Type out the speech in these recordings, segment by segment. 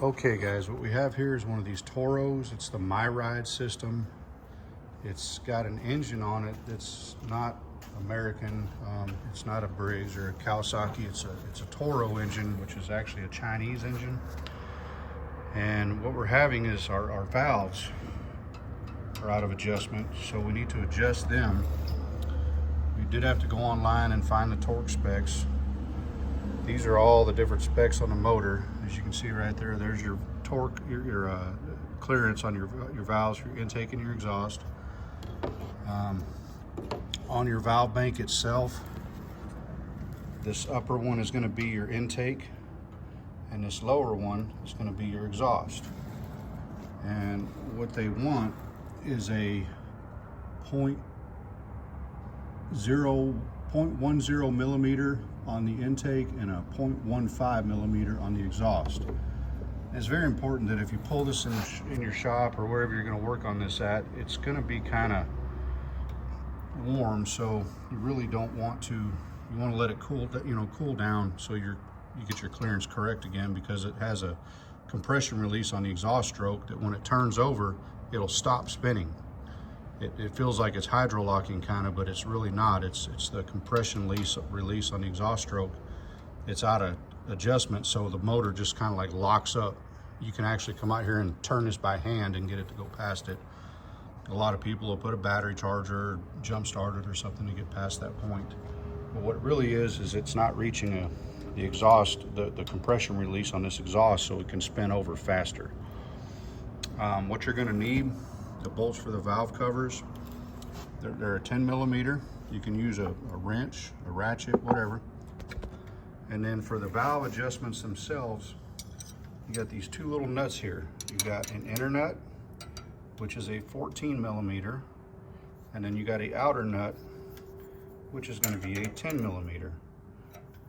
Okay guys, what we have here is one of these Toros. It's the My Ride system. It's got an engine on it that's not American. It's not a Briggs or a Kawasaki. It's a Toro engine, which is actually a Chinese engine. And what we're having is our valves are out of adjustment, so we need to adjust them. We did have to go online and find the torque specs. These are all the different specs on the motor. As you can see right there, there's your torque, your clearance on your valves for your intake and your exhaust. On your valve bank itself, this upper one is going to be your intake, and this lower one is going to be your exhaust. And what they want is a 0.10 millimeter on the intake and a 0.15 millimeter on the exhaust. And it's very important that if you pull this in your shop or wherever you're going to work on this at, it's going to be kind of warm, so you really don't want to. You want to let it cool down so you get your clearance correct again, because it has a compression release on the exhaust stroke that when it turns over, it'll stop spinning. It feels like it's hydro-locking kind of, but it's really not. It's the compression release on the exhaust stroke. It's out of adjustment, so the motor just kind of like locks up. You can actually come out here and turn this by hand and get it to go past it. A lot of people will put a battery charger, jump start it or something to get past that point. But what it really is it's not reaching the exhaust, the compression release on this exhaust, so it can spin over faster. What you're going to need: the bolts for the valve covers. They're a 10 millimeter. You can use a wrench, a ratchet, whatever. And then for the valve adjustments themselves, you got these two little nuts here. You've got an inner nut, which is a 14 millimeter, and then you got an outer nut, which is going to be a 10 millimeter.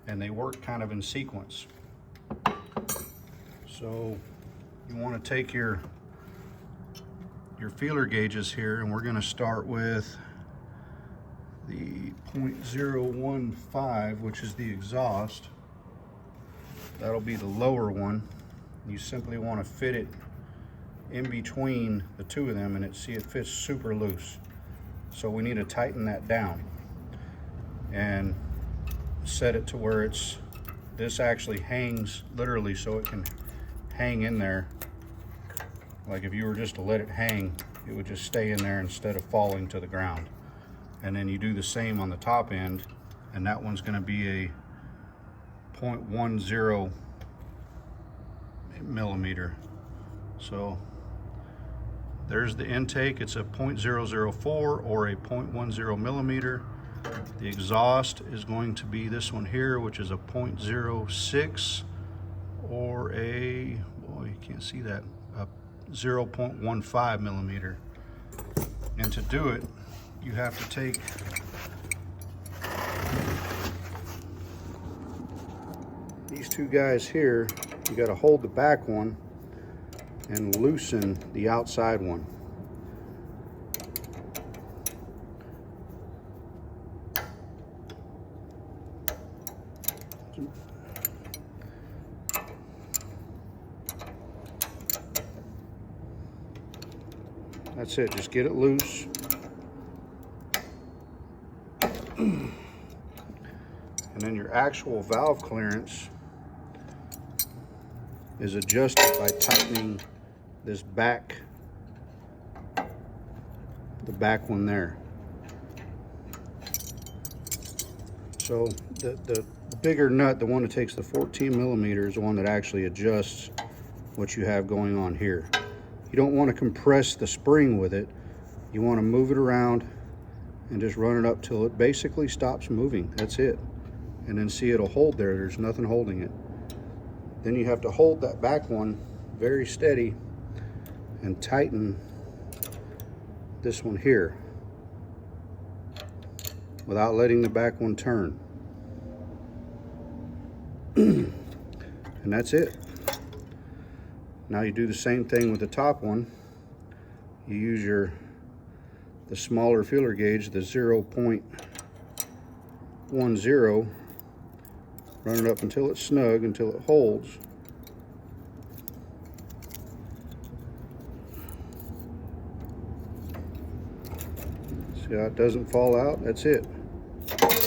And they work kind of in sequence. So you want to take your feeler gauges here, and we're going to start with the 0.015, which is the exhaust. That'll be the lower one. You simply want to fit it in between the two of them, and it fits super loose. So we need to tighten that down and set it to where this actually hangs literally, so it can hang in there. Like if you were just to let it hang, it would just stay in there instead of falling to the ground. And then you do the same on the top end, and that one's going to be a 0.10 millimeter. So there's the intake. It's a 0.004 or a 0.10 millimeter. The exhaust is going to be this one here, which is a 0.06 or a, boy, you can't see that, a 0.15 millimeter. And to do it, you have to take these two guys here. You got to hold the back one and loosen the outside one. That's it, just get it loose. And then your actual valve clearance is adjusted by tightening this back, the back one there. So the bigger nut, the one that takes the 14 millimeter, is the one that actually adjusts what you have going on here. You don't want to compress the spring with it. You want to move it around and just run it up till it basically stops moving. That's it. And then see, it'll hold there. There's nothing holding it. Then you have to hold that back one very steady and tighten this one here without letting the back one turn. And that's it. Now you do the same thing with the top one. You use the smaller feeler gauge, the 0.10, run it up until it's snug, until it holds, See how it doesn't fall out? That's it.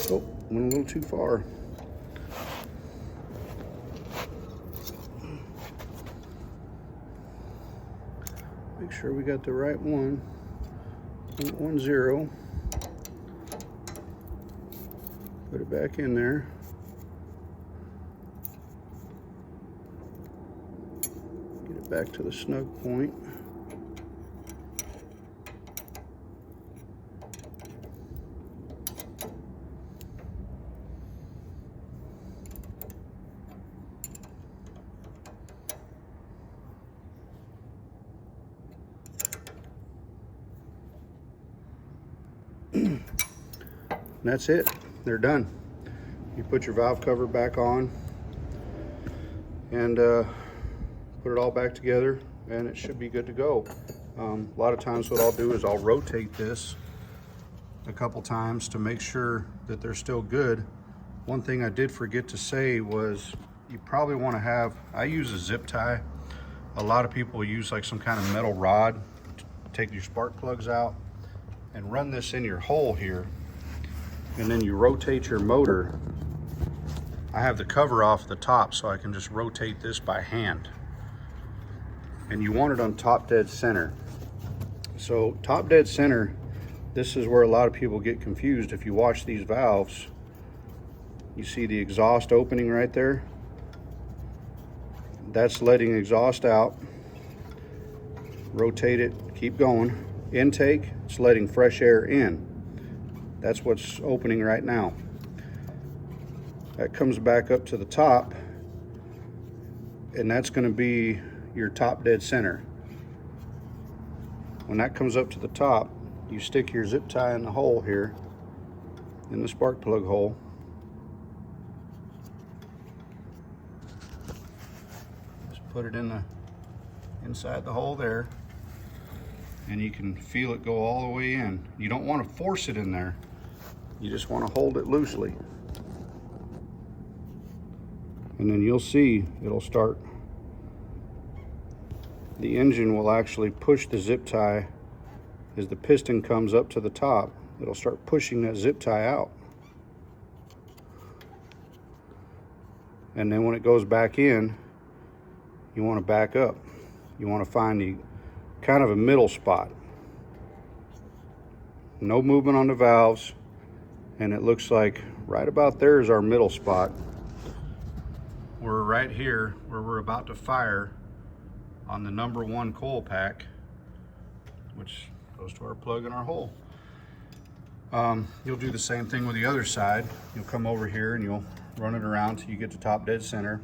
Oh, went a little too far. Make sure we got the right one. 0.10. Put it back in there. Get it back to the snug point. And that's it. They're done. You put your valve cover back on and put it all back together, and it should be good to go. A lot of times what I'll do is I'll rotate this a couple times to make sure that they're still good. One thing I did forget to say was you probably want to have, I use a zip tie. A lot of people use like some kind of metal rod to take your spark plugs out and run this in your hole here, and then you rotate your motor. I have the cover off the top so I can just rotate this by hand, and you want it on top dead center. So top dead center, this is where a lot of people get confused. If you watch these valves, you see the exhaust opening right there. That's letting exhaust out. Rotate it, keep going. Intake, it's letting fresh air in. That's what's opening right now. That comes back up to the top, and that's going to be your top dead center. When that comes up to the top, you stick your zip tie in the hole here, in the spark plug hole. Just put it in the inside the hole there, and you can feel it go all the way in. You don't want to force it in there. You just want to hold it loosely. And then you'll see it'll start. The engine will actually push the zip tie as the piston comes up to the top. It'll start pushing that zip tie out. And then when it goes back in, you want to back up. You want to find the kind of a middle spot. No movement on the valves, and it looks like right about there is our middle spot. We're right here where we're about to fire on the #1 coil pack, which goes to our plug in our hole. You'll do the same thing with the other side. You'll come over here and you'll run it around till you get to top dead center,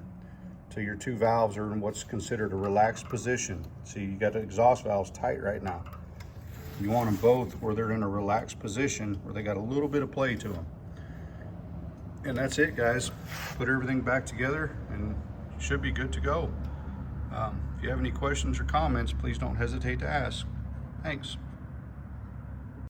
till your two valves are in what's considered a relaxed position. See, you got the exhaust valves tight right now. You want them both where they're in a relaxed position, where they got a little bit of play to them. And that's it, guys. Put everything back together and you should be good to go. If you have any questions or comments, please don't hesitate to ask. Thanks.